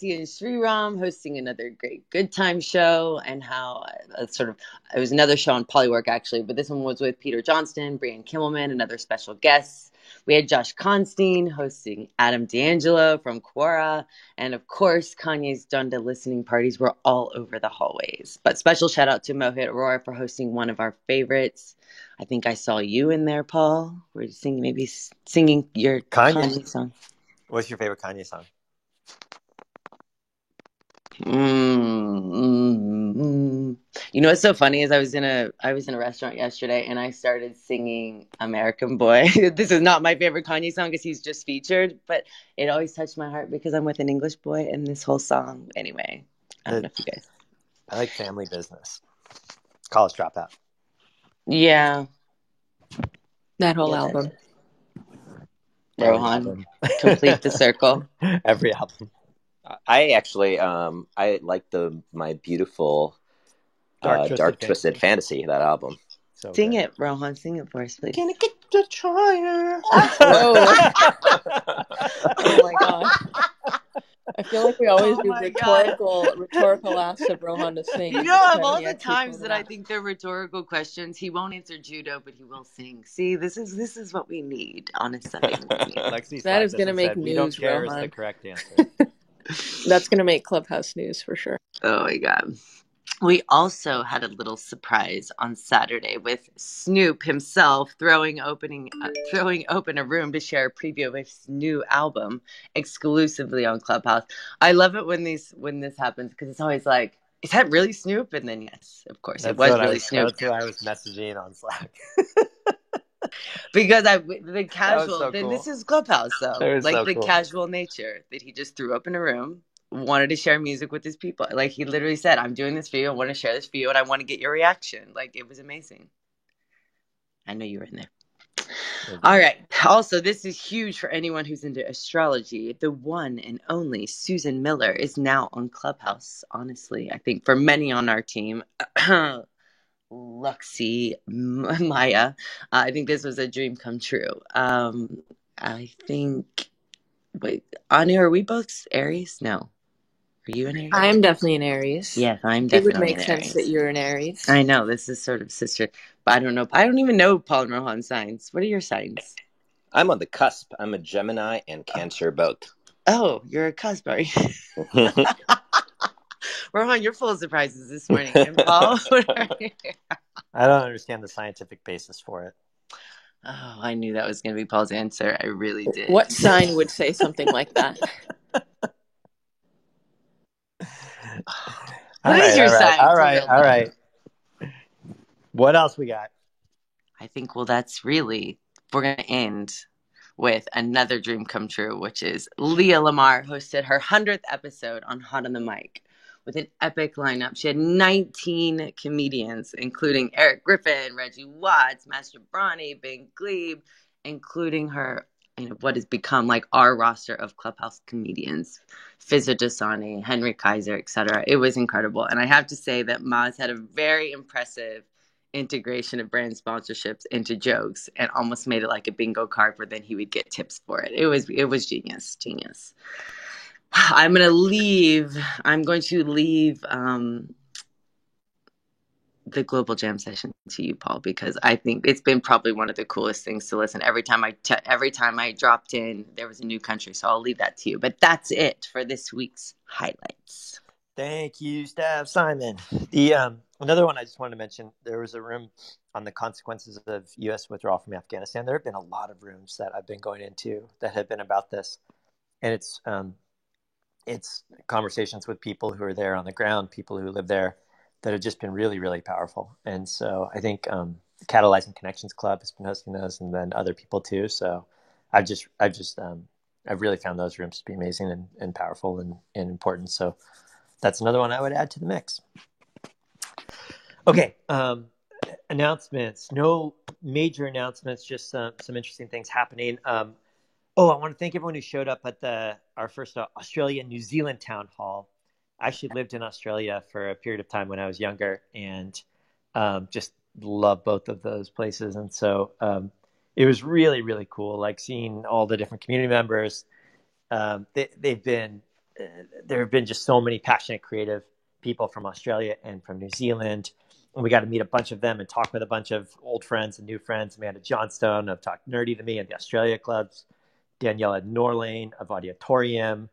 and Sriram hosting another great good time show, and how it was another show on Polywork actually, but this one was with Peter Johnston, Brian Kimmelman, and other special guests. We had Josh Constein hosting Adam D'Angelo from Quora, and of course Kanye's Donda listening parties were all over the hallways. But special shout out to Mohit Arora for hosting one of our favorites. I think I saw you in there, Paul. We're singing your Kanye song. What's your favorite Kanye song? You know what's so funny is I was in a restaurant yesterday and I started singing American Boy. This is not my favorite Kanye song because he's just featured, but it always touched my heart because I'm with an English boy and this whole song. Anyway, I don't know if you guys. I like Family Business. College Dropout. Yeah. That whole album. Rohan, complete the circle. Every album. I actually, I like My Beautiful Dark Twisted Fantasy, that album. So sing it, Rohan. Sing it for us, please. Can I get the tire? Oh my god. I feel like we always do rhetorical asks of Rohan to sing. You know, of all the times that I think they're rhetorical questions, he won't answer judo, but he will sing. See, this is what we need on a Sunday morning. That is going to make news, don't care Rohan. Is the correct answer. That's going to make Clubhouse news for sure. Oh my god. We also had a little surprise on Saturday with Snoop himself throwing open a room to share a preview of his new album exclusively on Clubhouse. I love it when this happens because it's always like, is that really Snoop? And then yes, of course, it was really Snoop. That's who I was messaging on Slack. Because the casual, so cool. This is Clubhouse though, like the cool. casual nature that he just threw up in a room, wanted to share music with his people. Like he literally said, I'm doing this for you. I want to share this for you and I want to get your reaction. Like it was amazing. I know you were in there. All right. Also, this is huge for anyone who's into astrology. The one and only Susan Miller is now on Clubhouse. Honestly, I think for many on our team, Luxie, Maya, I think this was a dream come true. I think, wait, Anu, are we both Aries? No. Are you an Aries? I'm definitely an Aries. Yes, I'm definitely an Aries. It would make sense that you're an Aries. I know, this is sort of sister, but I don't know. I don't even know Paul and Rohan's signs. What are your signs? I'm on the cusp. I'm a Gemini and Cancer both. Oh, you're a cusp, are you? Rohan, you're full of surprises this morning. And Paul, I don't understand the scientific basis for it. Oh, I knew that was going to be Paul's answer. I really did. What sign would say something like that? What is your sign? All right. What else we got? I think, that's really, we're going to end with another dream come true, which is Leah Lamar hosted her 100th episode on Hot on the Mic with an epic lineup. She had 19 comedians, including Eric Griffin, Reggie Watts, Master Bronny, Ben Glebe, including her, what has become like our roster of Clubhouse comedians, Fizza Dasani, Henry Kaiser, etc. It was incredible. And I have to say that Maz had a very impressive integration of brand sponsorships into jokes and almost made it like a bingo card where then he would get tips for it. It was genius. I'm going to leave the Global Jam session to you, Paul, because I think it's been probably one of the coolest things to listen. Every time I dropped in, there was a new country, so I'll leave that to you. But that's it for this week's highlights. Thank you, Steph Simon. The another one I just wanted to mention, there was a room on the consequences of U.S. withdrawal from Afghanistan. There have been a lot of rooms that I've been going into that have been about this, and it's conversations with people who are there on the ground, people who live there, that have just been really, really powerful. And so I think Catalyzing Connections Club has been hosting those, and then other people too. So I've really found those rooms to be amazing and powerful and important. So that's another one I would add to the mix. Okay, announcements. No major announcements, just some interesting things happening. I want to thank everyone who showed up at our first Australia-New Zealand town hall. I actually lived in Australia for a period of time when I was younger, and just love both of those places. And so it was really, really cool, like seeing all the different community members. They've been there have been just so many passionate, creative people from Australia and from New Zealand. And we got to meet a bunch of them and talk with a bunch of old friends and new friends. Amanda Johnstone of Talk Nerdy to Me and the Australia Clubs, Daniela Norlane of Auditorium,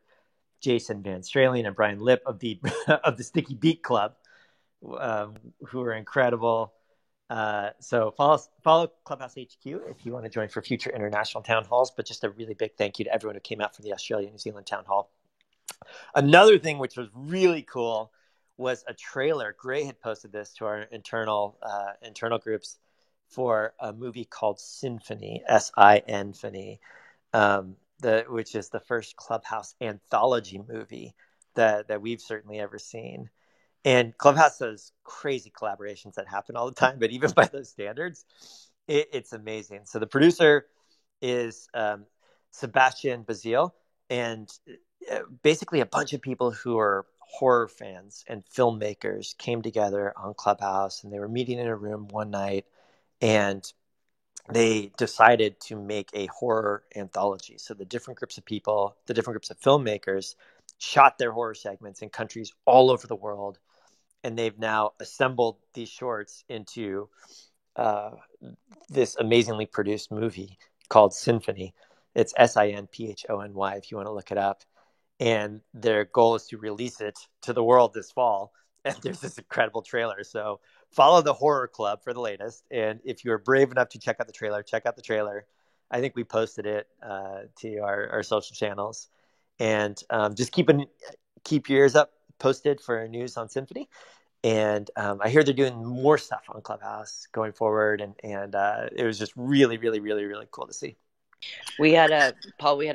Jason Van Stralen and Brian Lip of the of the Sticky Beat Club, who are incredible. So follow Clubhouse HQ if you want to join for future international town halls. But just a really big thank you to everyone who came out for the Australia New Zealand town hall. Another thing which was really cool was a trailer. Gray had posted this to our internal groups for a movie called Symphony, S-I-N-Phony, which is the first Clubhouse anthology movie that we've certainly ever seen. And Clubhouse does crazy collaborations that happen all the time, but even by those standards, it's amazing. So the producer is Sebastian Bazille, and basically a bunch of people who are horror fans and filmmakers came together on Clubhouse, and they were meeting in a room one night, and they decided to make a horror anthology. So the different groups of people, the different groups of filmmakers shot their horror segments in countries all over the world. And they've now assembled these shorts into this amazingly produced movie called Symphony. It's Sinphony if you want to look it up. And their goal is to release it to the world this fall. And there's this incredible trailer. So follow the Horror Club for the latest. And if you're brave enough to check out the trailer, check out the trailer. I think we posted it to our social channels. And just keep your ears up, posted for news on Symphony. And I hear they're doing more stuff on Clubhouse going forward. And it was just really, really, really, really cool to see. We had a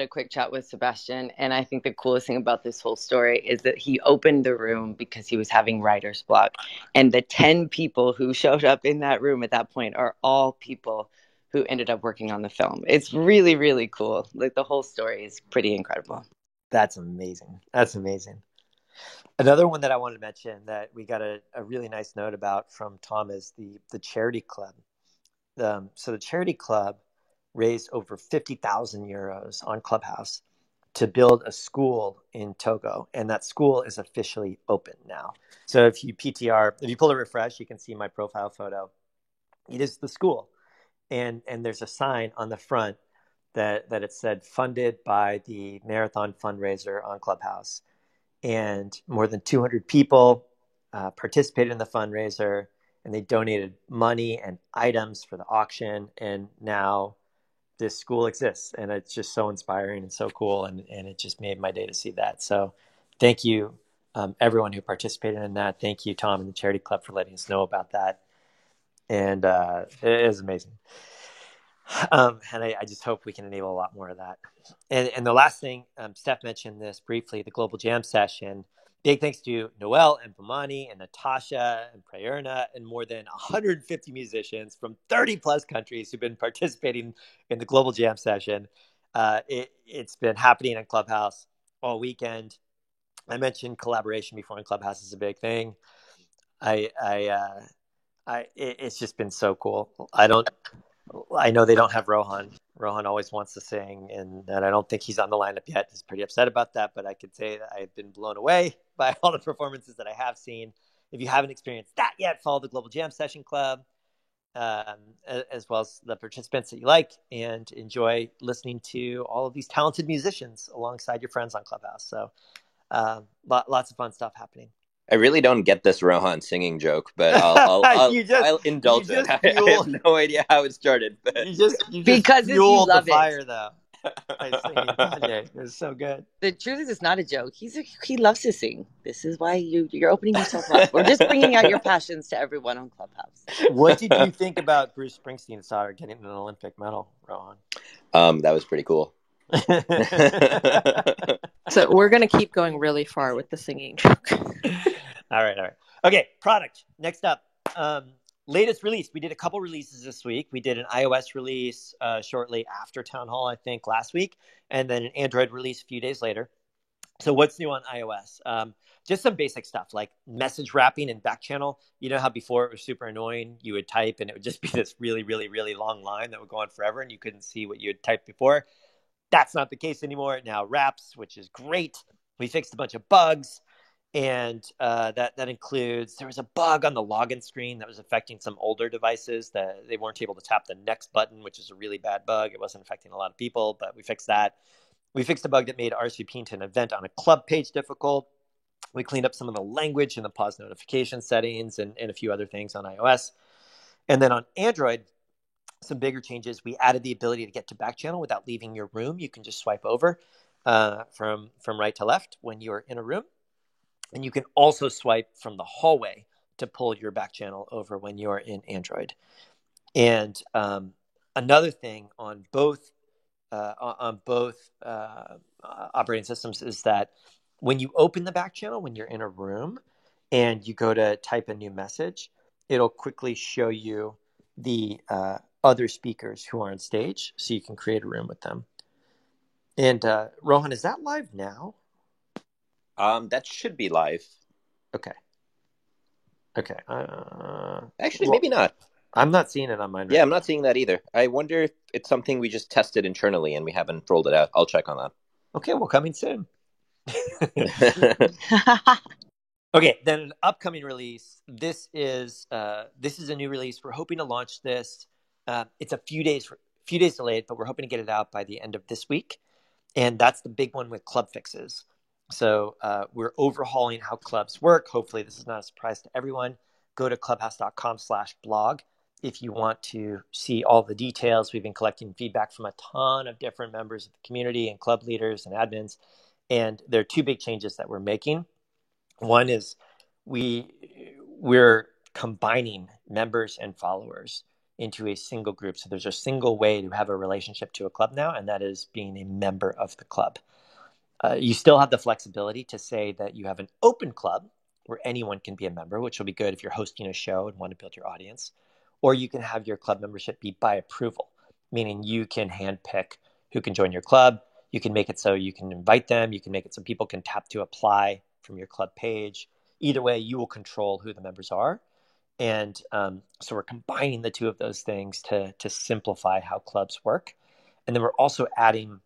quick chat with Sebastian, and I think the coolest thing about this whole story is that he opened the room because he was having writer's block, and the 10 people who showed up in that room at that point are all people who ended up working on the film. It's really, really cool. Like, the whole story is pretty incredible. That's amazing. Another one that I wanted to mention that we got a really nice note about from Tom is the Charity Club. So the Charity Club raised over 50,000 euros on Clubhouse to build a school in Togo, and that school is officially open now. So if you pull a refresh, you can see my profile photo. It is the school, and there's a sign on the front that it said funded by the Marathon fundraiser on Clubhouse, and more than 200 people participated in the fundraiser, and they donated money and items for the auction, and now this school exists, and it's just so inspiring and so cool, and it just made my day to see that. So thank you, everyone who participated in that. Thank you, Tom and the Charity Club, for letting us know about that. And it is amazing. And I just hope we can enable a lot more of that. And the last thing, Steph mentioned this briefly, the Global Jam Session. Big thanks to Noel and Bomani and Natasha and Prayerna and more than 150 musicians from 30 plus countries who've been participating in the Global Jam Session. It's been happening in Clubhouse all weekend. I mentioned collaboration before, and Clubhouse is a big thing. It's just been so cool. I know they don't have Rohan. Rohan always wants to sing, and I don't think he's on the lineup yet. He's pretty upset about that, but I could say that I've been blown away by all the performances that I have seen. If you haven't experienced that yet, follow the Global Jam Session Club, as well as the participants that you like, and enjoy listening to all of these talented musicians alongside your friends on Clubhouse. So lots of fun stuff happening. I really don't get this Rohan singing joke, but I'll indulge it. I have no idea how it started. But you just because fueled the fire, though. It was so good. The truth is, it's not a joke. He loves to sing. This is why you're opening yourself up. We're just bringing out your passions to everyone on Clubhouse. What did you think about Bruce Springsteen's daughter getting an Olympic medal, Rohan? That was pretty cool. So we're going to keep going really far with the singing joke. All right. Okay, product. Next up, latest release. We did a couple releases this week. We did an iOS release shortly after Town Hall, I think, last week, and then an Android release a few days later. So what's new on iOS? Just some basic stuff like message wrapping and back channel. You know how before it was super annoying? You would type and it would just be this really, really, really long line that would go on forever and you couldn't see what you had typed before. That's not the case anymore. It now wraps, which is great. We fixed a bunch of bugs, and that includes, there was a bug on the login screen that was affecting some older devices that they weren't able to tap the next button, which is a really bad bug. It wasn't affecting a lot of people, but we fixed that. We fixed a bug that made RSVPing to an event on a club page difficult. We cleaned up some of the language and the pause notification settings and a few other things on iOS. And then on Android, some bigger changes. We added the ability to get to back channel without leaving your room. You can just swipe over from right to left when you're in a room. And you can also swipe from the hallway to pull your back channel over when you're in Android. And another thing on both operating systems is that when you open the back channel, when you're in a room and you go to type a new message, it'll quickly show you the other speakers who are on stage, so you can create a room with them. And Rohan, is that live now? That should be live. Okay. Actually, maybe not. I'm not seeing it on mine. Yeah, I'm not seeing that either. I wonder if it's something we just tested internally and we haven't rolled it out. I'll check on that. Okay, well, coming soon. Okay, then an upcoming release. This is a new release. We're hoping to launch this. It's a few days delayed, but we're hoping to get it out by the end of this week. And that's the big one with club fixes. So we're overhauling how clubs work. Hopefully this is not a surprise to everyone. Go to clubhouse.com/blog if you want to see all the details. We've been collecting feedback from a ton of different members of the community and club leaders and admins. And there are two big changes that we're making. One is we're combining members and followers into a single group. So there's a single way to have a relationship to a club now, and that is being a member of the club. You still have the flexibility to say that you have an open club where anyone can be a member, which will be good if you're hosting a show and want to build your audience. Or you can have your club membership be by approval, meaning you can handpick who can join your club. You can make it so you can invite them. You can make it so people can tap to apply from your club page. Either way, you will control who the members are. And so we're combining the two of those things to simplify how clubs work. And then we're also adding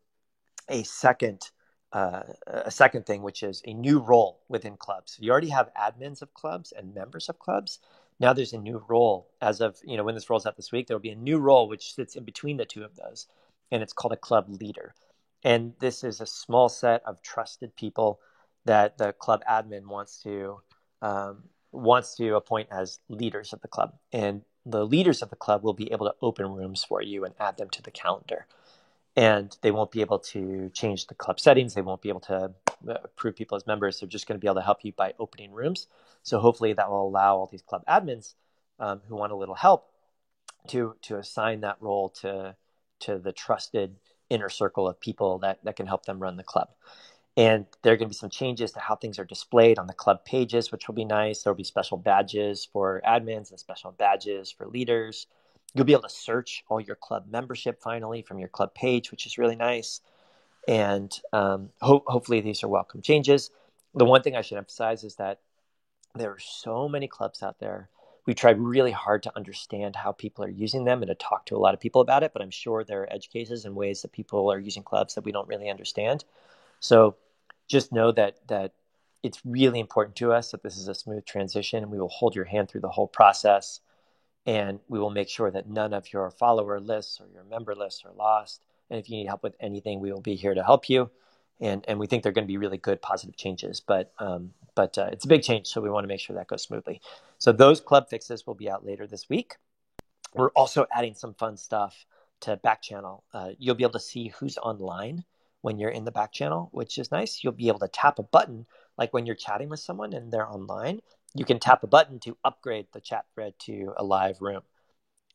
a second thing, which is a new role within clubs. You already have admins of clubs and members of clubs. Now there's a new role. As of when this rolls out this week, there will be a new role which sits in between the two of those, and it's called a club leader. And this is a small set of trusted people that the club admin wants to appoint as leaders of the club. And the leaders of the club will be able to open rooms for you and add them to the calendar. And they won't be able to change the club settings. They won't be able to approve people as members. They're just going to be able to help you by opening rooms. So hopefully that will allow all these club admins who want a little help to assign that role to the trusted inner circle of people that can help them run the club. And there are going to be some changes to how things are displayed on the club pages, which will be nice. There will be special badges for admins and special badges for leaders. You'll be able to search all your club membership finally from your club page, which is really nice. And hopefully these are welcome changes. The one thing I should emphasize is that there are so many clubs out there. We tried really hard to understand how people are using them and to talk to a lot of people about it, but I'm sure there are edge cases and ways that people are using clubs that we don't really understand. So just know that it's really important to us that this is a smooth transition, and we will hold your hand through the whole process. And we will make sure that none of your follower lists or your member lists are lost. And if you need help with anything, we will be here to help you. And we think they're going to be really good, positive changes. But it's a big change, so we want to make sure that goes smoothly. So those club fixes will be out later this week. We're also adding some fun stuff to back channel. You'll be able to see who's online when you're in the back channel, which is nice. You'll be able to tap a button, like when you're chatting with someone and they're online. You can tap a button to upgrade the chat thread to a live room.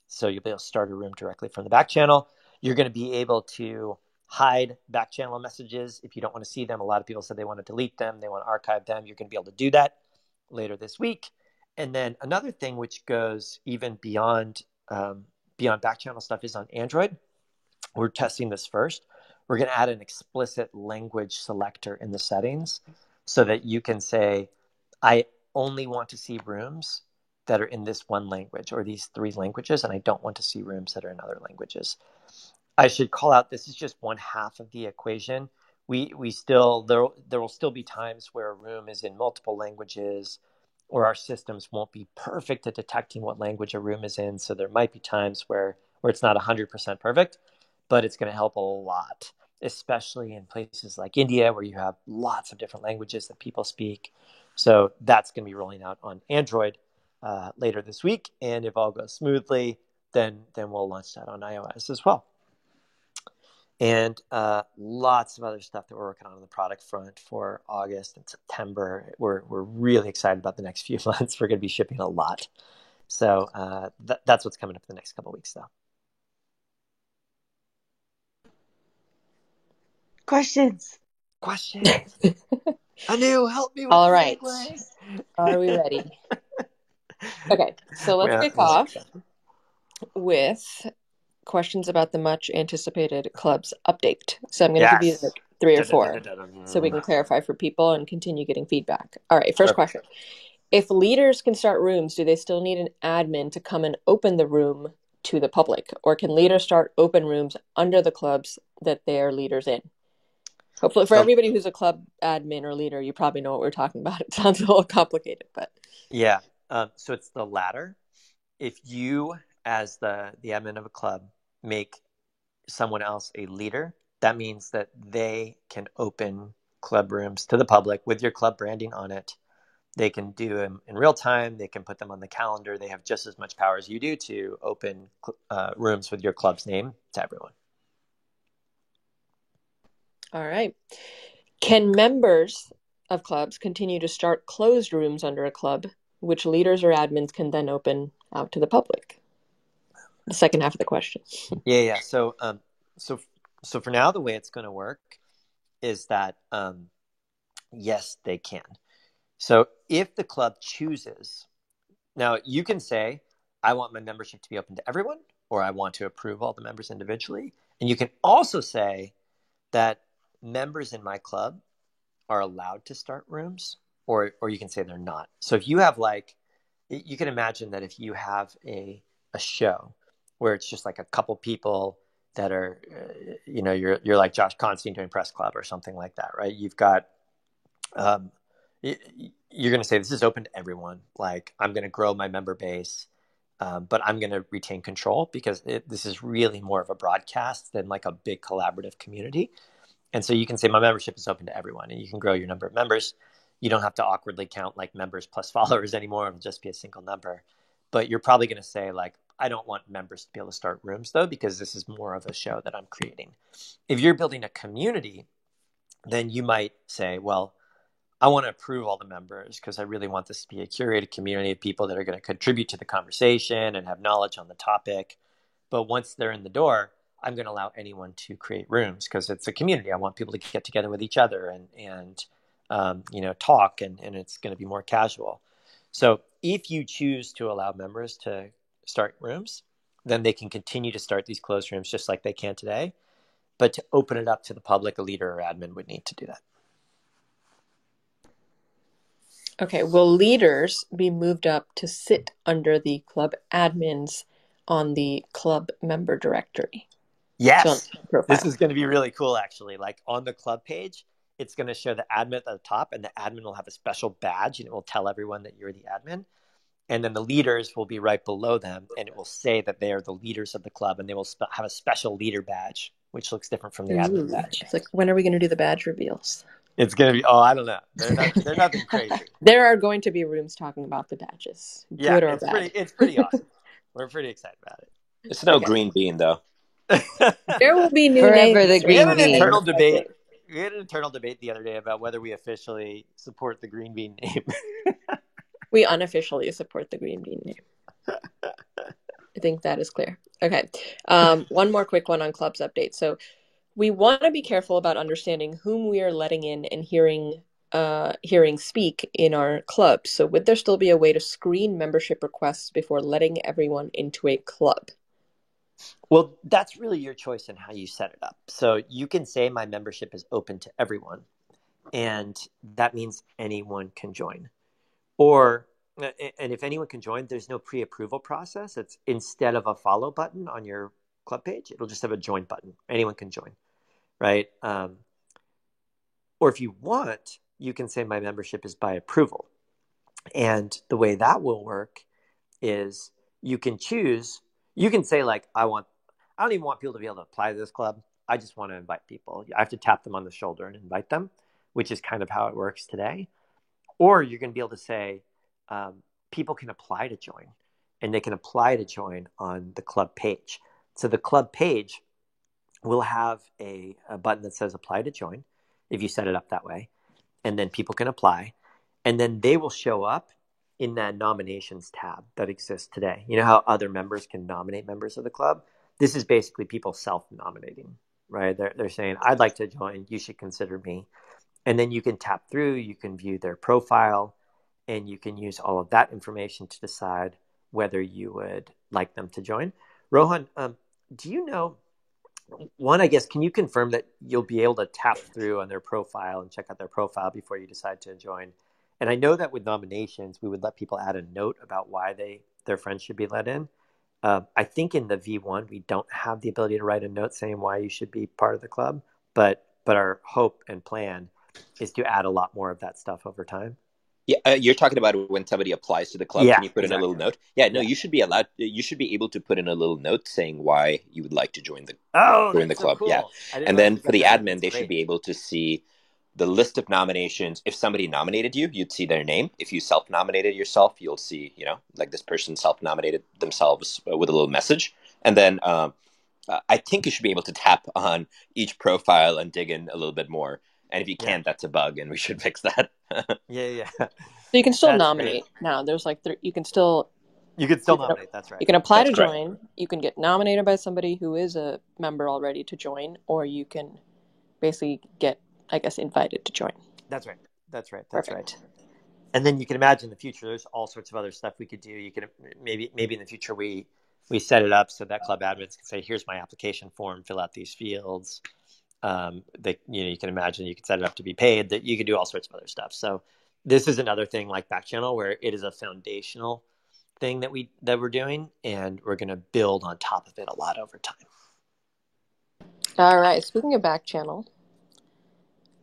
So you'll be able to start a room directly from the back channel. You're going to be able to hide back channel messages if you don't want to see them. A lot of people said they want to delete them. They want to archive them. You're going to be able to do that later this week. And then another thing which goes even beyond back channel stuff is on Android. We're testing this first. We're going to add an explicit language selector in the settings so that you can say, I only want to see rooms that are in this one language or these three languages, and I don't want to see rooms that are in other languages. I should call out, this is just one half of the equation. we still there will still be times where a room is in multiple languages, or our systems won't be perfect at detecting what language a room is in. So there might be times where it's not 100% perfect, but it's going to help a lot, especially in places like India where you have lots of different languages that people speak. So that's going to be rolling out on Android later this week, and if all goes smoothly, then we'll launch that on iOS as well. And lots of other stuff that we're working on the product front for August and September. We're really excited about the next few months. We're going to be shipping a lot. So that's what's coming up in the next couple of weeks, though. Questions. Anu, help me with All the right. segue. Are we ready? Okay, so let's kick off with questions about the much anticipated Clubs update. So I'm going to give you like 3 or 4 so we can clarify for people and continue getting feedback. All right, first question. If leaders can start rooms, do they still need an admin to come and open the room to the public? Or can leaders start open rooms under the clubs that they are leaders in? Hopefully for everybody who's a club admin or leader, you probably know what we're talking about. It sounds a little complicated, but. Yeah, so it's the latter. If you, as the admin of a club, make someone else a leader, that means that they can open club rooms to the public with your club branding on it. They can do them in real time. They can put them on the calendar. They have just as much power as you do to open rooms with your club's name to everyone. All right. Can members of clubs continue to start closed rooms under a club, which leaders or admins can then open out to the public? The second half of the question. Yeah. So for now, the way it's going to work is that yes, they can. So if the club chooses, now you can say, I want my membership to be open to everyone, or I want to approve all the members individually. And you can also say that members in my club are allowed to start rooms, or you can say they're not. So if you have you can imagine that if you have a show where it's just like a couple people that are, you're like Josh Constantine doing Press Club or something like that, right? You've got, you're going to say, this is open to everyone. Like, I'm going to grow my member base, but I'm going to retain control because this is really more of a broadcast than like a big collaborative community. And so you can say, my membership is open to everyone, and you can grow your number of members. You don't have to awkwardly count like members plus followers anymore. It'll just be a single number. But you're probably going to say, like, I don't want members to be able to start rooms, though, because this is more of a show that I'm creating. If you're building a community, then you might say, well, I want to approve all the members because I really want this to be a curated community of people that are going to contribute to the conversation and have knowledge on the topic. But once they're in the door, I'm going to allow anyone to create rooms because it's a community. I want people to get together with each other and talk, and it's going to be more casual. So if you choose to allow members to start rooms, then they can continue to start these closed rooms just like they can today. But to open it up to the public, a leader or admin would need to do that. Okay, will leaders be moved up to sit under the club admins on the club member directory? Yes, this is going to be really cool, actually. Like on the club page, it's going to show the admin at the top, and the admin will have a special badge, and it will tell everyone that you're the admin. And then the leaders will be right below them, and it will say that they are the leaders of the club, and they will have a special leader badge, which looks different from the admin badge. It's like, when are we going to do the badge reveals? It's going to be, I don't know. They're nothing crazy. There are going to be rooms talking about the badges. Good or bad. It's pretty awesome. We're pretty excited about it. It's no green bean, though. There will be new Forever names. the green bean. We had an internal debate the other day about whether we officially support the green bean name. We unofficially support the green bean name. I think that is clear. Okay. One more quick one on clubs update. So we want to be careful about understanding whom we are letting in and hearing speak in our clubs. So would there still be a way to screen membership requests before letting everyone into a club? Well, that's really your choice in how you set it up. So you can say my membership is open to everyone, and that means anyone can join. And if anyone can join, there's no pre-approval process. It's instead of a follow button on your club page, it'll just have a join button. Anyone can join, right? Or if you want, you can say my membership is by approval. And the way that will work is you can choose, you can say like, I don't even want people to be able to apply to this club. I just want to invite people. I have to tap them on the shoulder and invite them, which is kind of how it works today. Or you're going to be able to say, people can apply to join, and they can apply to join on the club page. So the club page will have a button that says apply to join if you set it up that way. And then people can apply, and then they will show up in that nominations tab that exists today. You know how other members can nominate members of the club? This is basically people self-nominating, right? They're saying, I'd like to join, you should consider me. And then you can tap through, you can view their profile, and you can use all of that information to decide whether you would like them to join. Rohan, do you know, one, I guess, can you confirm that you'll be able to tap through on their profile and check out their profile before you decide to join? And I know that with nominations, we would let people add a note about why their friends should be let in. I think in the V1, we don't have the ability to write a note saying why you should be part of the club, but our hope and plan is to add a lot more of that stuff over time. Yeah, you're talking about when somebody applies to the club. Can you put in a little note? Yeah, no, you should be allowed. You should be able to put in a little note saying why you would like to join the club. Cool. Yeah, and then for the admin, they should be able to see the list of nominations. If somebody nominated you, you'd see their name. If you self-nominated yourself, you'll see, like this person self-nominated themselves with a little message. And then I think you should be able to tap on each profile and dig in a little bit more. And if you can't, that's a bug, and we should fix that. Yeah. So you can still nominate now. There's like you can still nominate. That's right. You can apply to join. You can get nominated by somebody who is a member already to join, or you can basically get, I guess, invited to join. That's right. Right. And then you can imagine in the future, there's all sorts of other stuff we could do. You can maybe in the future we set it up so that club admins can say, here's my application form, fill out these fields. You can imagine you could set it up to be paid, that you could do all sorts of other stuff. So this is another thing like Backchannel where it is a foundational thing that we're doing, and we're going to build on top of it a lot over time. All right. Speaking of Backchannel,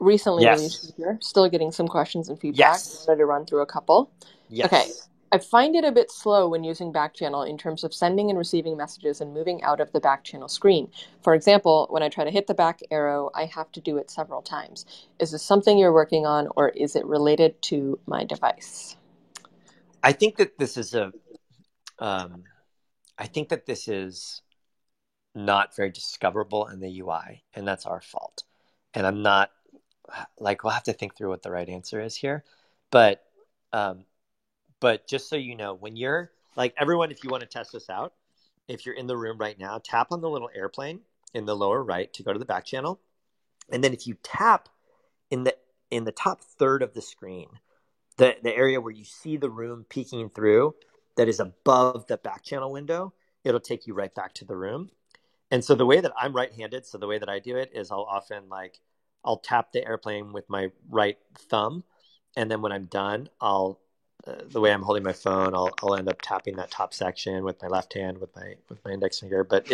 recently released here, still getting some questions and feedback. Yes. I wanted to run through a couple. Yes. Okay. I find it a bit slow when using Backchannel in terms of sending and receiving messages and moving out of the Backchannel screen. For example, when I try to hit the back arrow, I have to do it several times. Is this something you're working on, or is it related to my device? I think that this is not very discoverable in the UI, and that's our fault. And I'm not we'll have to think through what the right answer is here, but just so you know, when you're everyone, if you want to test this out, if you're in the room right now, tap on the little airplane in the lower right to go to the back channel. And then if you tap in the top third of the screen, the area where you see the room peeking through that is above the back channel window, it'll take you right back to the room. And so the way that I'm right-handed, so the way that I do it is I'll often I'll tap the airplane with my right thumb. And then when I'm done, the way I'm holding my phone, I'll end up tapping that top section with my left hand with my index finger. But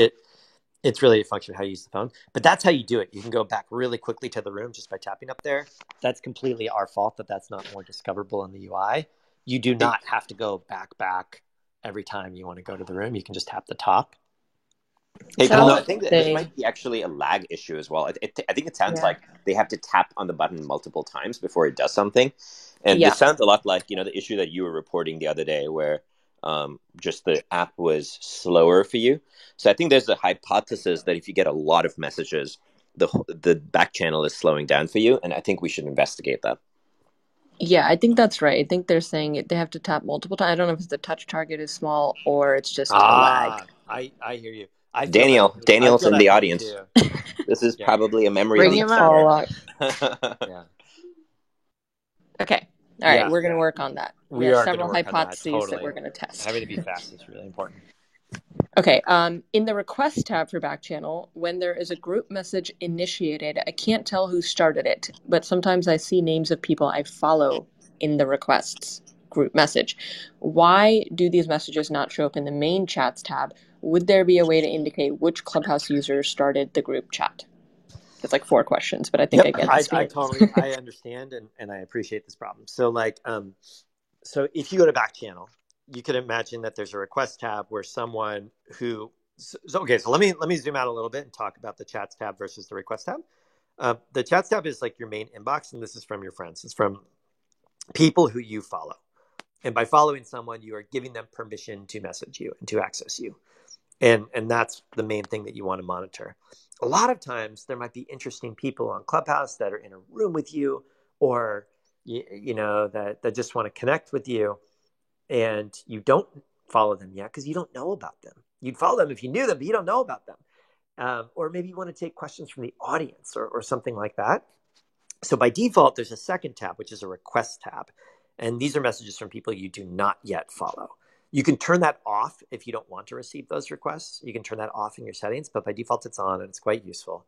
it's really a function of how you use the phone. But that's how you do it. You can go back really quickly to the room just by tapping up there. That's completely our fault that that's not more discoverable in the UI. You do not have to go back every time you want to go to the room. You can just tap the top. I think that this might be actually a lag issue as well. I think it sounds like they have to tap on the button multiple times before it does something. And this sounds a lot like, the issue that you were reporting the other day where just the app was slower for you. So I think there's a hypothesis that if you get a lot of messages, the back channel is slowing down for you. And I think we should investigate that. Yeah, I think that's right. I think they're saying they have to tap multiple times. I don't know if the touch target is small or it's just a lag. I hear you. Daniel's in the audience. This is probably a memory. Bring him out. Okay. All right. We're going to work on that. We have several hypotheses that we're going to test. Having to be fast is really important. Okay. In the request tab for Backchannel, when there is a group message initiated, I can't tell who started it, but sometimes I see names of people I follow in the requests group message. Why do these messages not show up in the main chats tab? Would there be a way to indicate which Clubhouse user started the group chat? It's like 4 questions, but I think I get the I totally I understand and I appreciate this problem. So so if you go to back channel, you could imagine that there's a request tab where someone who so let me zoom out a little bit and talk about the chats tab versus the request tab. The chats tab is like your main inbox, and this is from your friends. It's from people who you follow. And by following someone, you are giving them permission to message you and to access you. And that's the main thing that you want to monitor. A lot of times there might be interesting people on Clubhouse that are in a room with you, or that just want to connect with you, and you don't follow them yet because you don't know about them. You'd follow them if you knew them, but you don't know about them. Or maybe you want to take questions from the audience or something like that. So by default, there's a second tab, which is a request tab. And these are messages from people you do not yet follow. You can turn that off if you don't want to receive those requests. You can turn that off in your settings, but by default, it's on, and it's quite useful.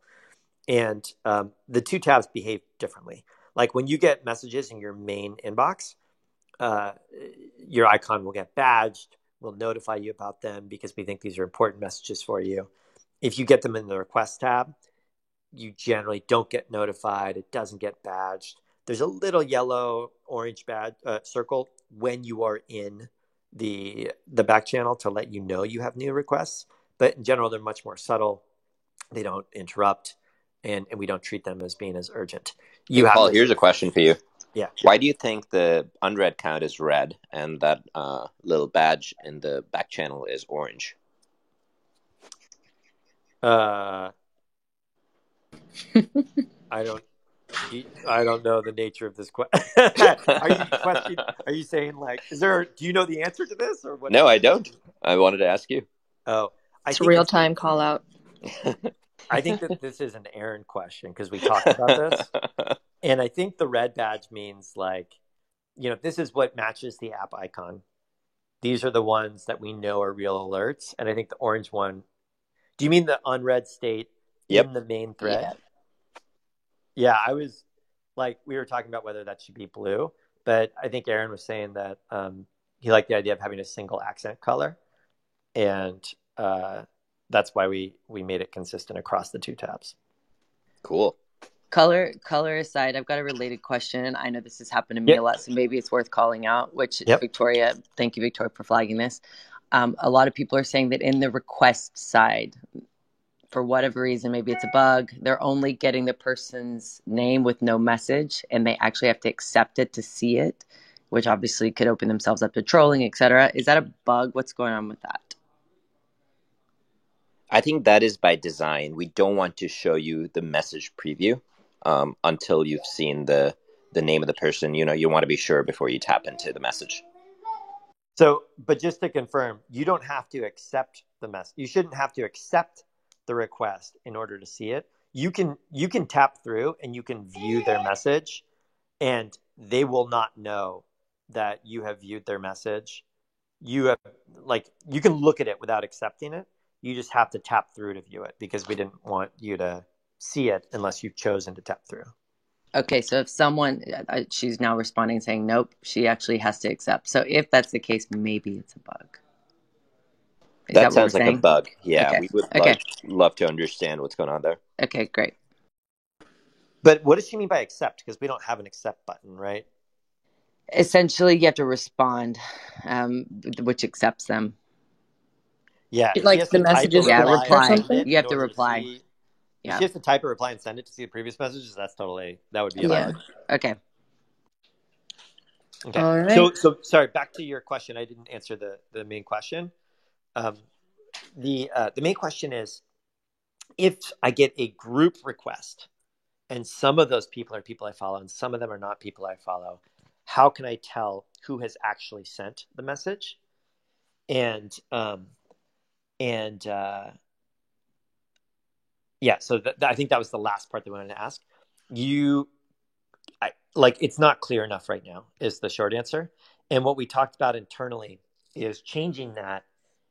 And the 2 tabs behave differently. Like when you get messages in your main inbox, your icon will get badged. We'll notify you about them because we think these are important messages for you. If you get them in the request tab, you generally don't get notified. It doesn't get badged. There's a little yellow orange badge circle when you are in the back channel to let you know you have new requests. But in general, they're much more subtle. They don't interrupt, and we don't treat them as being as urgent. Paul, here's a question for you. Yeah. Why do you think the unread count is red and that little badge in the back channel is orange? I don't know the nature of this question. Are you saying like, do you know the answer to this or what? No, I don't. I wanted to ask you. Oh, it's a real-time call out. I think that this is an Aaron question because we talked about this. And I think the red badge means like, this is what matches the app icon. These are the ones that we know are real alerts. And I think the orange one, do you mean the unread state in the main thread? Yeah, I was like, we were talking about whether that should be blue, but I think Aaron was saying that he liked the idea of having a single accent color. And that's why we made it consistent across the 2 tabs. Cool. Color aside, I've got a related question. I know this has happened to me a lot, so maybe it's worth calling out, which Victoria, thank you, Victoria, for flagging this. A lot of people are saying that in the request side, for whatever reason, maybe it's a bug, they're only getting the person's name with no message, and they actually have to accept it to see it, which obviously could open themselves up to trolling, etc. Is that a bug? What's going on with that? I think that is by design. We don't want to show you the message preview until you've seen the name of the person. You want to be sure before you tap into the message. So, but just to confirm, you don't have to accept the message. You shouldn't have to accept the request in order to see it. You can tap through and you can view their message, and they will not know that you have viewed their message. You can look at it without accepting it. You just have to tap through to view it because we didn't want you to see it unless you've chosen to tap through. Okay, so if someone, she's now responding saying, nope, she actually has to accept. So if that's the case, maybe it's a bug. That sounds like a bug. Yeah, okay. We would love to understand what's going on there. Okay, great. But what does she mean by accept? Because we don't have an accept button, right? Essentially, you have to respond, which accepts them. Yeah, like the messages. Reply. You have to reply. If she has to type a reply and send it to see the previous messages, that would be a bug. Okay. All right. So sorry, back to your question. I didn't answer the main question. The main question is, if I get a group request and some of those people are people I follow and some of them are not people I follow, how can I tell who has actually sent the message? So I think that was the last part that we wanted to ask. It's not clear enough right now is the short answer. And what we talked about internally is changing that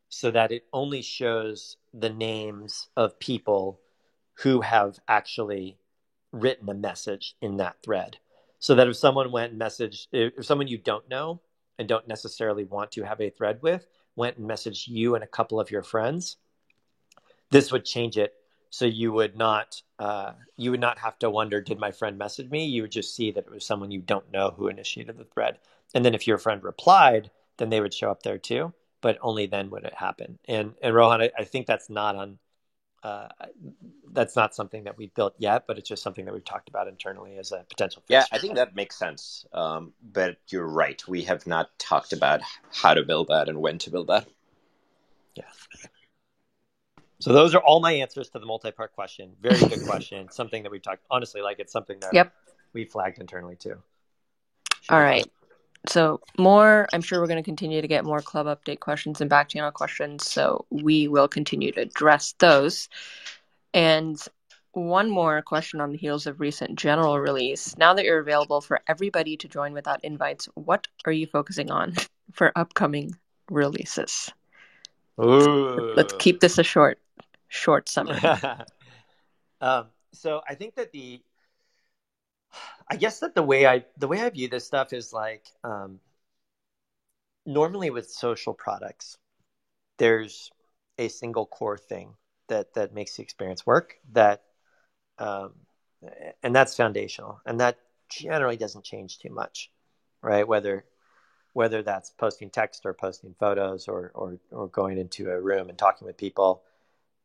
so that it only shows the names of people who have actually written a message in that thread. So that if someone went and messaged, if someone you don't know and don't necessarily want to have a thread with, went and messaged you and a couple of your friends, this would change it So you would not have to wonder, did my friend message me? You would just see that it was someone you don't know who initiated the thread. And then if your friend replied, then they would show up there too, but only then would it happen. And Rohan, I think that's not something that we've built yet, but it's just something that we've talked about internally as a potential fix. Yeah, I think that makes sense. But you're right. We have not talked about how to build that and when to build that. Yeah. So those are all my answers to the multi-part question. Very good question. Something that we've talked, honestly, like it's something that we flagged internally too. All right. So I'm sure we're going to continue to get more club update questions and back channel questions. So we will continue to address those. And one more question on the heels of recent general release. Now that you're available for everybody to join without invites, what are you focusing on for upcoming releases? Ooh. Let's keep this a short summary. So I think that I guess that the way I view this stuff is like, normally with social products, there's a single core thing that makes the experience work, and that's foundational, and that generally doesn't change too much, right? Whether that's posting text or posting photos or going into a room and talking with people,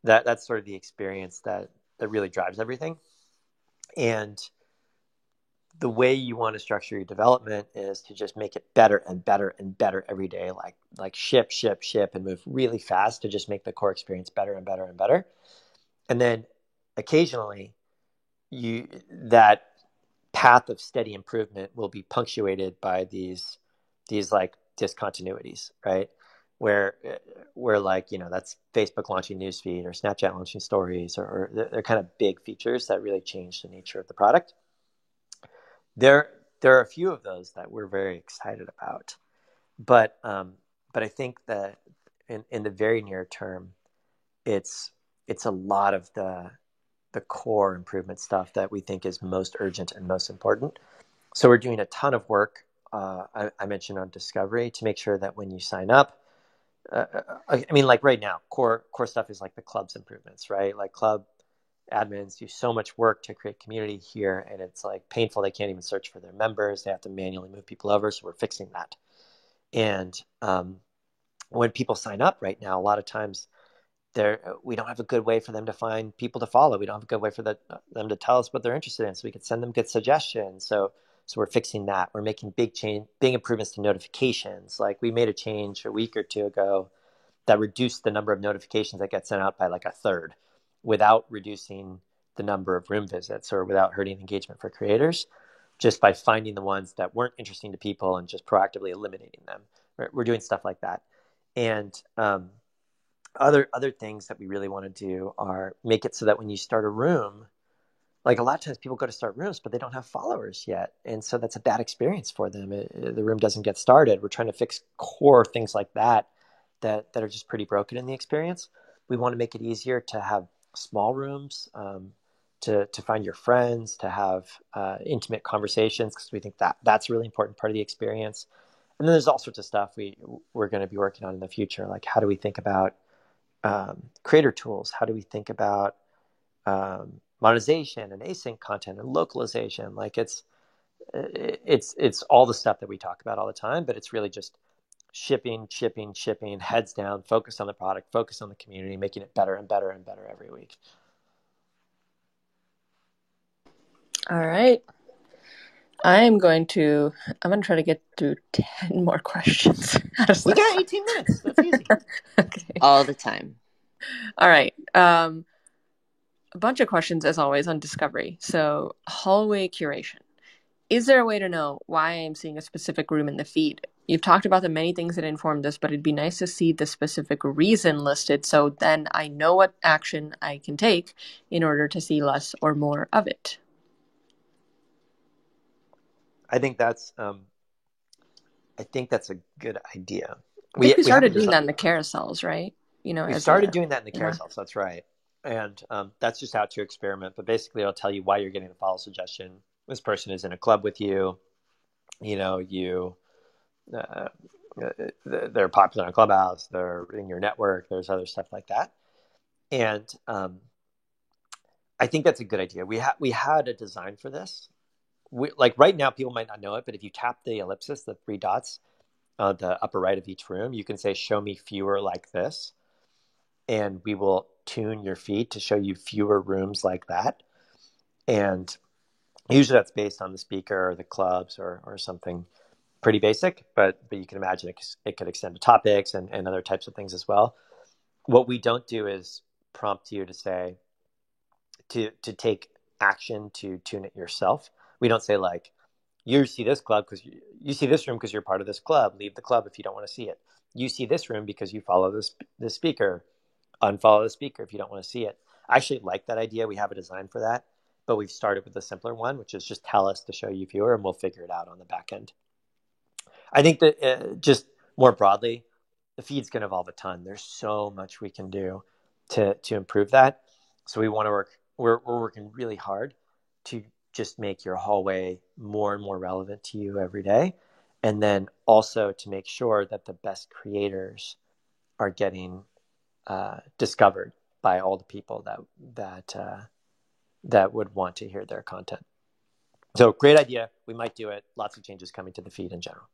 that's sort of the experience that really drives everything. And the way you want to structure your development is to just make it better and better and better every day, like ship and move really fast to just make the core experience better and better and better. And then occasionally that path of steady improvement will be punctuated by these like discontinuities, right? Where like, that's Facebook launching newsfeed or Snapchat launching stories, or they're kind of big features that really change the nature of the product. There are a few of those that we're very excited about, but I think that in the very near term, it's a lot of the core improvement stuff that we think is most urgent and most important. So we're doing a ton of work. I mentioned on discovery to make sure that when you sign up, like right now, core stuff is like the club's improvements, right? Like club admins do so much work to create community here, and it's like painful. They can't even search for their members. They have to manually move people over. So we're fixing that. And when people sign up right now, a lot of times we don't have a good way for them to find people to follow. We don't have a good way for them to tell us what they're interested in, so we could send them good suggestions. So we're fixing that. We're making big improvements to notifications. Like we made a change a week or two ago that reduced the number of notifications that get sent out by like a third, without reducing the number of room visits or without hurting engagement for creators, just by finding the ones that weren't interesting to people and just proactively eliminating them. We're doing stuff like that. And other things that we really want to do are make it so that when you start a room, like a lot of times people go to start rooms, but they don't have followers yet. And so that's a bad experience for them. The room doesn't get started. We're trying to fix core things like that are just pretty broken in the experience. We want to make it easier to have small rooms, to find your friends, to have intimate conversations, because we think that's a really important part of the experience. And then there's all sorts of stuff we're going to be working on in the future. Like, how do we think about creator tools? How do we think about monetization and async content and localization? Like it's all the stuff that we talk about all the time, but it's really just shipping, heads down, focus on the product, focus on the community, making it better and better and better every week. All right. I'm going to try to get through 10 more questions. We got 18 minutes. That's easy. Okay. All the time. All right. A bunch of questions, as always, on discovery. So, hallway curation. Is there a way to know why I'm seeing a specific room in the feed? You've talked about the many things that inform this, but it'd be nice to see the specific reason listed, so then I know what action I can take in order to see less or more of it. I think that's a good idea. We started doing that in the carousels, right? We started doing that in the carousels. That's right. And that's just how to experiment. But basically, it'll tell you why you're getting the follow suggestion. This person is in a club with you. They're popular on Clubhouse. They're in your network. There's other stuff like that. And I think that's a good idea. We had a design for this. Like right now, people might not know it, but if you tap the ellipsis, the 3 dots on the upper right of each room, you can say, show me fewer like this. And we will tune your feed to show you fewer rooms like that. And usually that's based on the speaker or the clubs or something pretty basic, but you can imagine it could extend to topics and other types of things as well. What we don't do is prompt you to say, to take action to tune it yourself. We don't say like, you see this club because you see this room because you're part of this club. Leave the club if you don't want to see it. You see this room because you follow this speaker. Unfollow the speaker if you don't want to see it. I actually like that idea. We have a design for that, but we've started with a simpler one, which is just tell us to show you fewer, and we'll figure it out on the back end. I think that just more broadly, the feed's going to evolve a ton. There's so much we can do to improve that. So we want to work. We're working really hard to just make your hallway more and more relevant to you every day, and then also to make sure that the best creators are getting discovered by all the people that would want to hear their content. So great idea. We might do it. Lots of changes coming to the feed in general.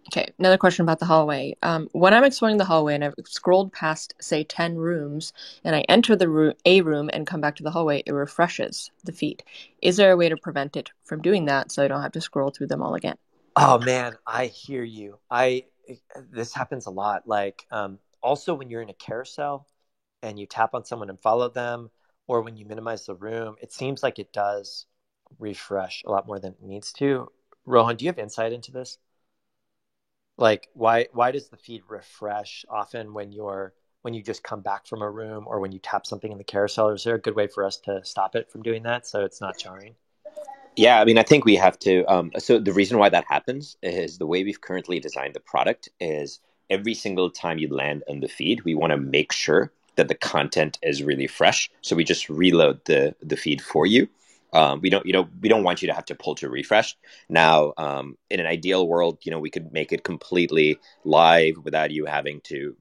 Okay, another question about the hallway. When I'm exploring the hallway and I've scrolled past, say, 10 rooms, and I enter a room and come back to the hallway, it refreshes the feed. Is there a way to prevent it from doing that so I don't have to scroll through them all again? Oh man, I hear you. This happens a lot. Like also when you're in a carousel and you tap on someone and follow them, or when you minimize the room, it seems like it does refresh a lot more than it needs to. Rohan, do you have insight into this? Like why does the feed refresh often when you just come back from a room or when you tap something in the carousel? Is there a good way for us to stop it from doing that so it's not jarring? Yeah, I mean, I think we have to. So the reason why that happens is the way we've currently designed the product is every single time you land on the feed, we want to make sure that the content is really fresh. So we just reload the feed for you. We don't want you to have to pull to refresh. Now, in an ideal world, we could make it completely live without you having to,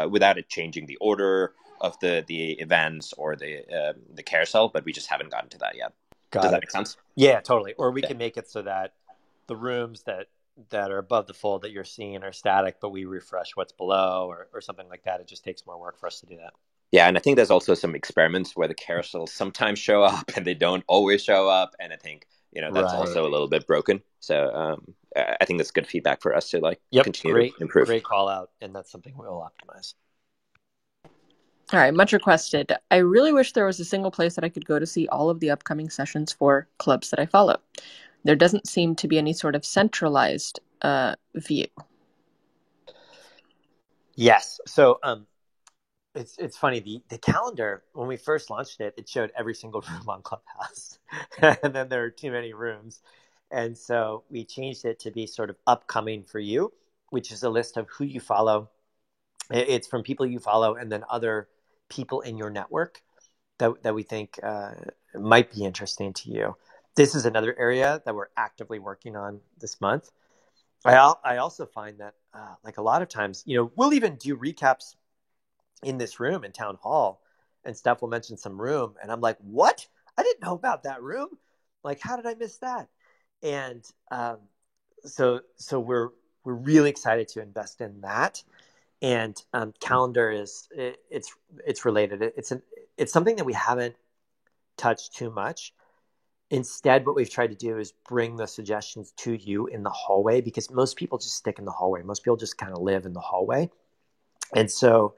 without it changing the order of the events or the carousel. But we just haven't gotten to that yet. Does that make sense? Yeah, totally. Or we can make it so that the rooms that are above the fold that you're seeing are static, but we refresh what's below or something like that. It just takes more work for us to do that. Yeah, and I think there's also some experiments where the carousels sometimes show up and they don't always show up, and I think that's also a little bit broken. So I think that's good feedback for us to continue to improve. Great call out, and that's something we'll optimize. All right, much requested. I really wish there was a single place that I could go to see all of the upcoming sessions for clubs that I follow. There doesn't seem to be any sort of centralized view. Yes. So it's funny. The calendar, when we first launched it, it showed every single room on Clubhouse. And then there are too many rooms. And so we changed it to be sort of upcoming for you, which is a list of who you follow. It's from people you follow and then other people in your network that we think might be interesting to you. This is another area that we're actively working on this month. I also find that like a lot of times, we'll even do recaps in this room in town hall, and Steph will mention some room, and I'm like, what? I didn't know about that room. Like, how did I miss that? And so we're really excited to invest in that. And calendar it's related. It's something that we haven't touched too much. Instead, what we've tried to do is bring the suggestions to you in the hallway, because most people just stick in the hallway. Most people just kind of live in the hallway. And so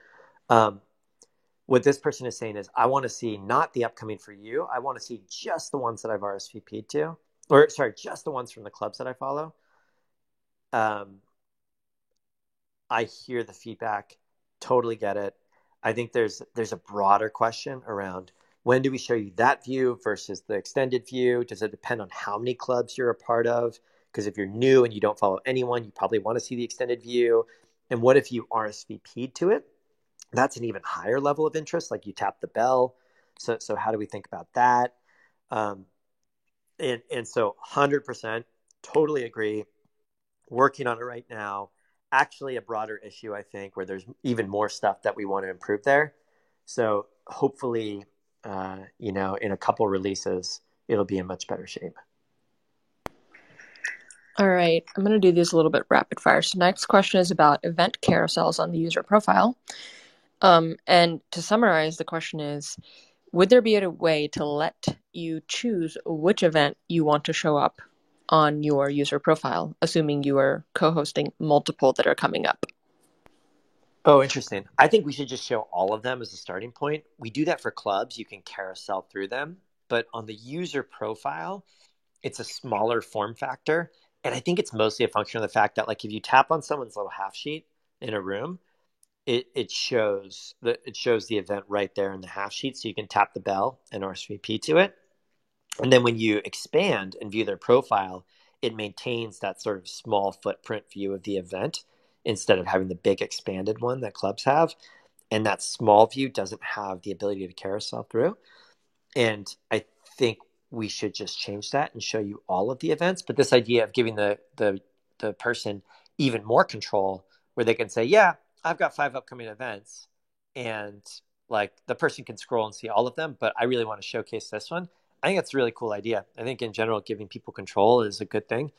what this person is saying is, I want to see not the upcoming for you. I want to see just the ones that I've RSVP'd to, or sorry, just the ones from the clubs that I follow. I hear the feedback, totally get it. I think there's a broader question around, when do we show you that view versus the extended view? Does it depend on how many clubs you're a part of? Because if you're new and you don't follow anyone, you probably want to see the extended view. And what if you RSVP'd to it? That's an even higher level of interest, like you tap the bell. So how do we think about that? And so 100%, totally agree. Working on it right now. Actually a broader issue, I think, where there's even more stuff that we want to improve there. So hopefully in a couple releases, it'll be in much better shape. All right, I'm going to do these a little bit rapid fire. So next question is about event carousels on the user profile. And to summarize, the question is, would there be a way to let you choose which event you want to show up on your user profile, assuming you are co-hosting multiple that are coming up? Oh, interesting. I think we should just show all of them as a starting point. We do that for clubs. You can carousel through them. But on the user profile, it's a smaller form factor. And I think it's mostly a function of the fact that, like, if you tap on someone's little half sheet in a room, it shows the event right there in the half sheet. So you can tap the bell and RSVP to it. And then when you expand and view their profile, it maintains that sort of small footprint view of the event instead of having the big expanded one that clubs have. And that small view doesn't have the ability to carousel through. And I think we should just change that and show you all of the events. But this idea of giving the person even more control, where they can say, yeah, I've got 5 upcoming events, and like the person can scroll and see all of them, but I really want to showcase this one. I think that's a really cool idea. I think in general, giving people control is a good thing.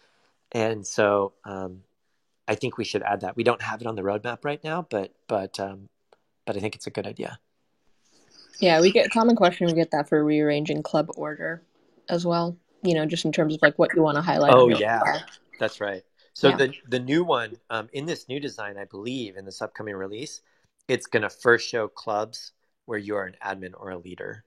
And so I think we should add that. We don't have it on the roadmap right now, but I think it's a good idea. Yeah, we get a common question. We get that for rearranging club order as well, just in terms of like what you want to highlight. Oh, yeah, that's right. So yeah. The new one, in this new design, I believe in this upcoming release, it's going to first show clubs where you are an admin or a leader.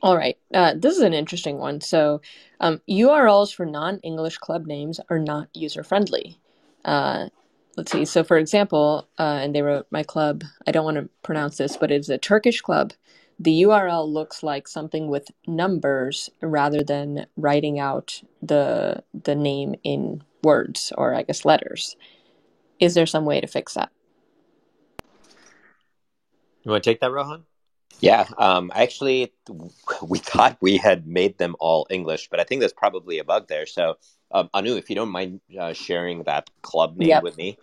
All right. This is an interesting one. So URLs for non-English club names are not user-friendly. Let's see. So for example, and they wrote my club, I don't want to pronounce this, but it's a Turkish club. The URL looks like something with numbers rather than writing out the name in words or I guess letters. Is there some way to fix that? You want to take that, Rohan? Yeah, actually, we thought we had made them all English, but I think there's probably a bug there. So, Anu, if you don't mind sharing that club name with me,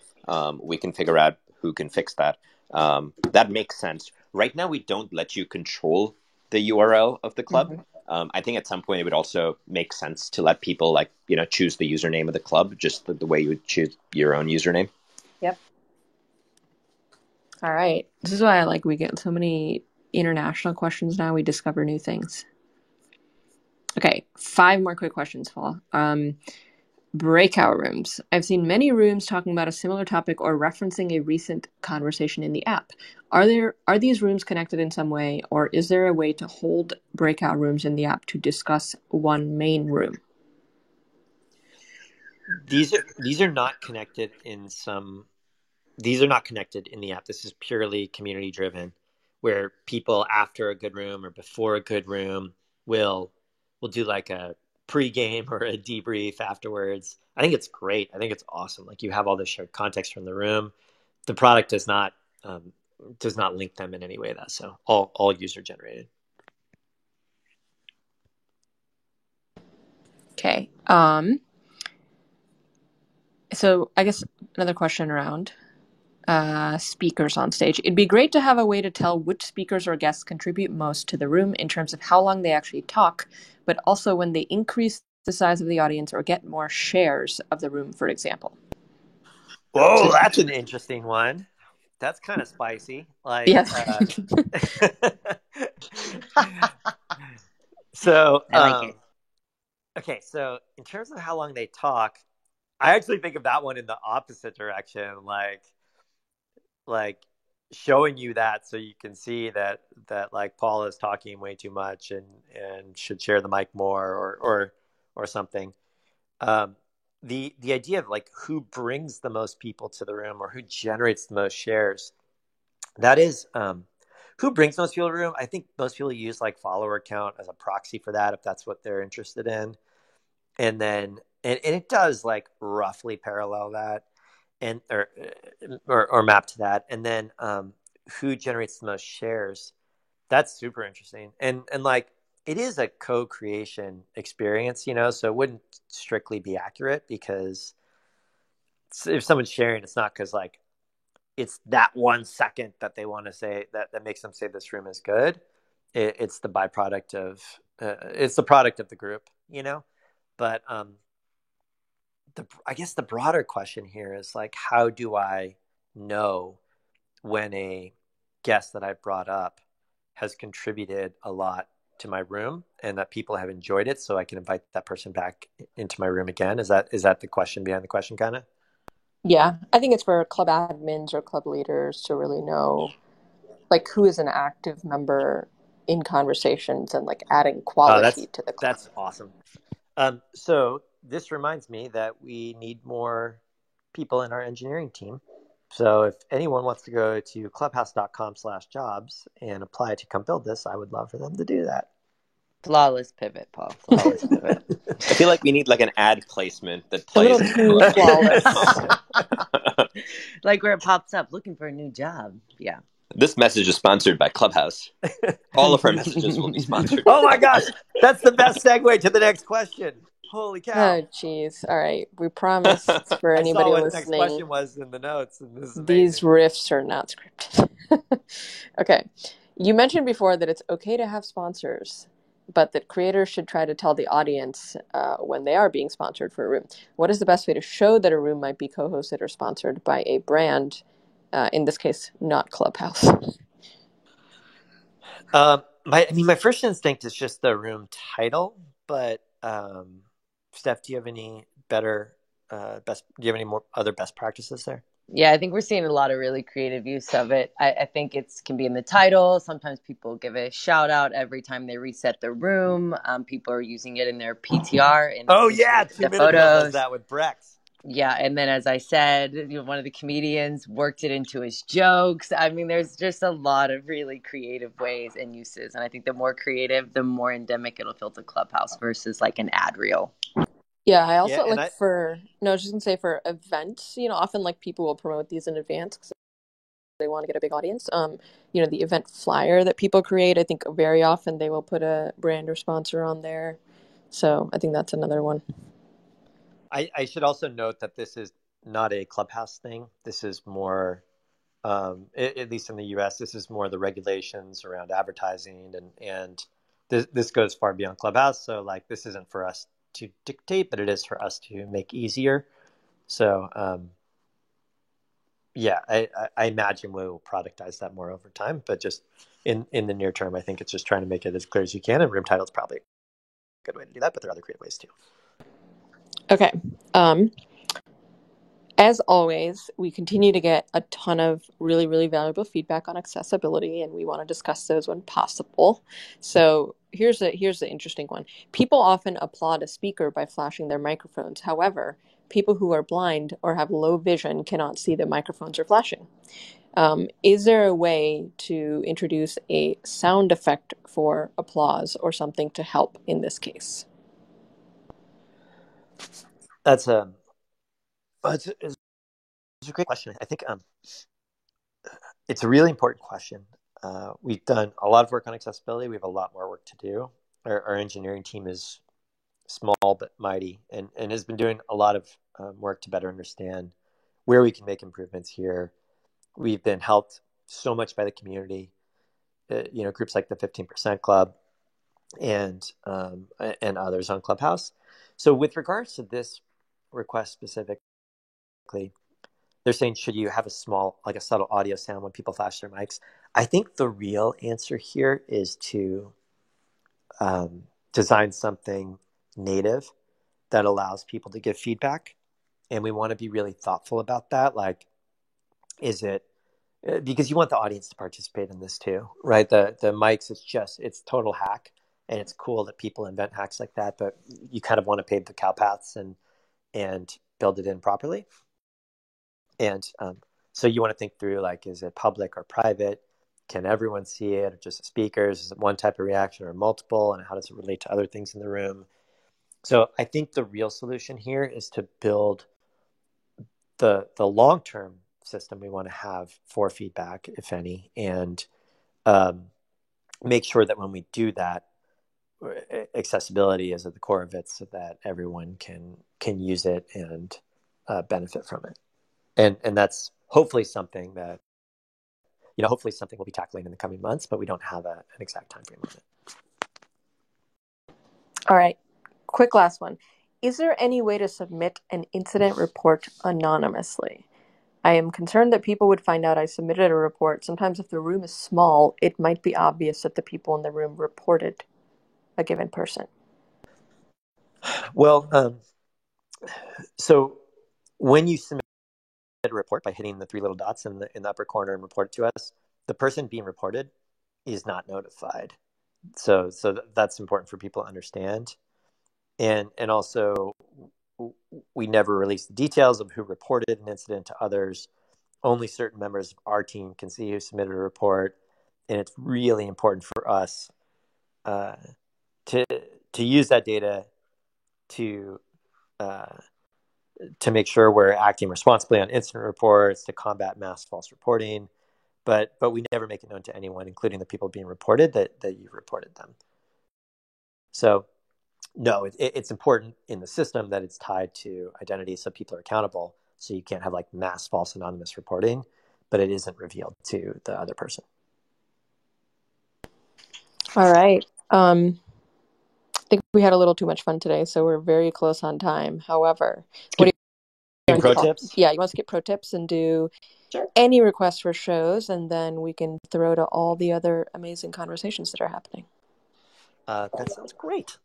we can figure out who can fix that. That makes sense. Right now, we don't let you control the URL of the club. Mm-hmm. I think at some point it would also make sense to let people choose the username of the club, just the way you would choose your own username. Yep. All right. This is why we get so many international questions now. We discover new things. Okay, 5 more quick questions, Paul. Breakout rooms. I've seen many rooms talking about a similar topic or referencing a recent conversation in the app. Are these rooms connected in some way, or is there a way to hold breakout rooms in the app to discuss one main room? These are not connected in some. These are not connected in the app. This is purely community driven, where people after a good room or before a good room will do like a pre-game or a debrief afterwards. I think it's great. I think it's awesome. Like, you have all this shared context from the room. The product does not link them in any way. That's so all user generated. Okay. So I guess another question around speakers on stage. It'd be great to have a way to tell which speakers or guests contribute most to the room in terms of how long they actually talk, but also when they increase the size of the audience or get more shares of the room, for example. Whoa, that's an interesting one. That's kind of spicy. Yes. So, okay. So in terms of how long they talk, I actually think of that one in the opposite direction, like showing you that so you can see that like Paul is talking way too much and should share the mic more or something. The idea of like who brings the most people to the room or who generates the most shares, that is who brings most people to the room. I think most people use like follower count as a proxy for that if that's what they're interested in, and then and it does like roughly parallel that and or map to that, and then who generates the most shares. That's super interesting, and like it is a co-creation experience, so it wouldn't strictly be accurate, because if someone's sharing, it's not because like it's that 1 second that they want to say that makes them say this room is good. It's the byproduct of it's the product of the group, But I guess the broader question here is like, how do I know when a guest that I brought up has contributed a lot to my room and that people have enjoyed it, so I can invite that person back into my room again? Is that the question behind the question, kind of? Yeah, I think it's for club admins or club leaders to really know, like, who is an active member in conversations and like adding quality to the club. That's awesome. So this reminds me that we need more people in our engineering team. So if anyone wants to go to clubhouse.com/jobs and apply to come build this, I would love for them to do that. Flawless pivot, Paul. Flawless pivot. I feel like we need like an ad placement that plays. A little too flawless. Like where it pops up, looking for a new job. Yeah. This message is sponsored by Clubhouse. All of our messages will be sponsored. Oh my gosh, that's the best segue to the next question. Holy cow! Oh, jeez. All right, we promised for anybody I saw what listening. The next question was in the notes. And this is these riffs are not scripted. Okay, you mentioned before that it's okay to have sponsors, but that creators should try to tell the audience when they are being sponsored for a room. What is the best way to show that a room might be co-hosted or sponsored by a brand? In this case, not Clubhouse. My first instinct is just the room title, but Steph, do you have any better do you have any more other best practices there? Yeah, I think we're seeing a lot of really creative use of it. I think it can be in the title. Sometimes people give a shout out every time they reset the room. People are using it in their PTR. The photos. Does that with Brex. Yeah, and then as I said, one of the comedians worked it into his jokes. I mean, there's just a lot of really creative ways and uses. And I think the more creative, the more endemic it'll feel to Clubhouse versus like an ad reel. Yeah, I also I was just gonna say for events, often like people will promote these in advance because they want to get a big audience. The event flyer that people create, I think very often they will put a brand or sponsor on there. So I think that's another one. I should also note that this is not a Clubhouse thing. This is more, at least in the US, this is more the regulations around advertising, and this goes far beyond Clubhouse. So like, this isn't for us to dictate, but it is for us to make easier. So I imagine we'll productize that more over time, but just in the near term, I think it's just trying to make it as clear as you can, and room title is probably a good way to do that, but there are other creative ways too. Okay. As always, we continue to get a ton of really, really valuable feedback on accessibility, and we want to discuss those when possible. So here's the interesting one. People often applaud a speaker by flashing their microphones. However, people who are blind or have low vision cannot see the microphones are flashing. Is there a way to introduce a sound effect for applause or something to help in this case? It's a great question. I think it's a really important question. We've done a lot of work on accessibility. We have a lot more work to do. Our engineering team is small but mighty, and has been doing a lot of work to better understand where we can make improvements here. We've been helped so much by the community, groups like the 15% Club and others on Clubhouse. So with regards to this request specifically, they're saying, should you have a subtle audio sound when people flash their mics? I think the real answer here is to design something native that allows people to give feedback. And we want to be really thoughtful about that. Like, is it, because you want the audience to participate in this too, right? The mics, it's total hack. And it's cool that people invent hacks like that, but you kind of want to pave the cow paths and build it in properly. And so you want to think through, like, is it public or private? Can everyone see it, or just the speakers? Is it one type of reaction or multiple? And how does it relate to other things in the room? So I think the real solution here is to build the long-term system we want to have for feedback, if any, and make sure that when we do that, accessibility is at the core of it, so that everyone can use it and benefit from it. And that's hopefully something that, hopefully something we'll be tackling in the coming months, but we don't have an exact time frame on it. All right. Quick last one. Is there any way to submit an incident report anonymously? I am concerned that people would find out I submitted a report. Sometimes if the room is small, it might be obvious that the people in the room reported a given person. Well, so when you submit a report by hitting the three little dots in the upper corner and report it to us, the person being reported is not notified. So that's important for people to understand. And also, we never release the details of who reported an incident to others. Only certain members of our team can see who submitted a report, and it's really important for us to use that data to make sure we're acting responsibly on incident reports, to combat mass false reporting. But we never make it known to anyone, including the people being reported, that you've reported them. So no, it's important in the system that it's tied to identity so people are accountable. So you can't have like mass false anonymous reporting, but it isn't revealed to the other person. All right. I think we had a little too much fun today, so we're very close on time. However, what do you pro tips? Yeah, you want to skip pro tips and do any requests for shows, and then we can throw to all the other amazing conversations that are happening. That sounds great.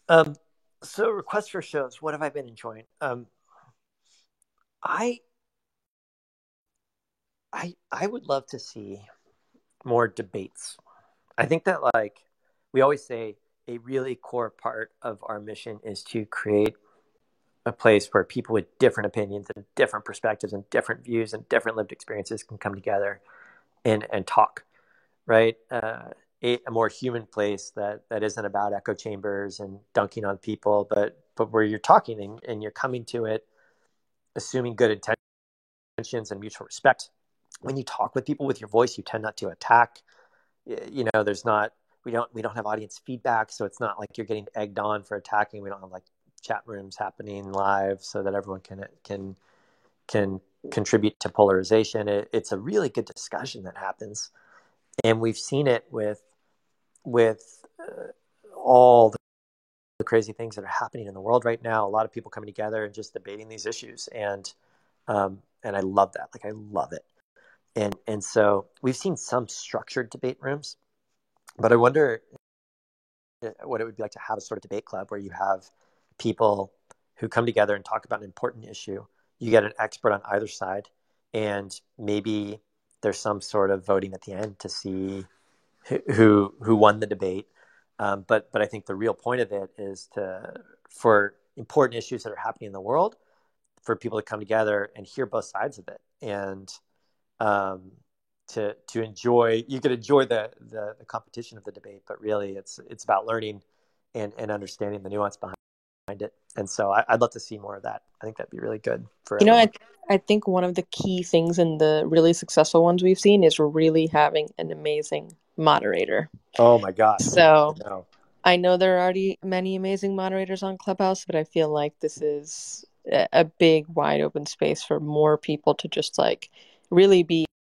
So requests for shows, what have I been enjoying? I would love to see more debates. I think that, like we always say, a really core part of our mission is to create a place where people with different opinions and different perspectives and different views and different lived experiences can come together and talk, right? A more human place that isn't about echo chambers and dunking on people, but where you're talking and you're coming to it assuming good intentions and mutual respect. When you talk with people with your voice, you tend not to attack. There's not, we don't have audience feedback, so it's not like you're getting egged on for attacking. We don't have like chat rooms happening live so that everyone can contribute to polarization. It's a really good discussion that happens, and we've seen it with all the crazy things that are happening in the world right now. A lot of people coming together and just debating these issues, and I love that. Like, I love it. And so we've seen some structured debate rooms, but I wonder what it would be like to have a sort of debate club where you have people who come together and talk about an important issue. You get an expert on either side, and maybe there's some sort of voting at the end to see who won the debate. But I think the real point of it is for important issues that are happening in the world, for people to come together and hear both sides of it, and to enjoy. You could enjoy the competition of the debate, but really it's about learning and understanding the nuance behind it. And so I'd love to see more of that. I think that'd be really good for everyone. I think one of the key things in the really successful ones we've seen is really having an amazing moderator. Oh my gosh. So I know there are already many amazing moderators on Clubhouse, but I feel like this is a big, wide open space for more people to just like really be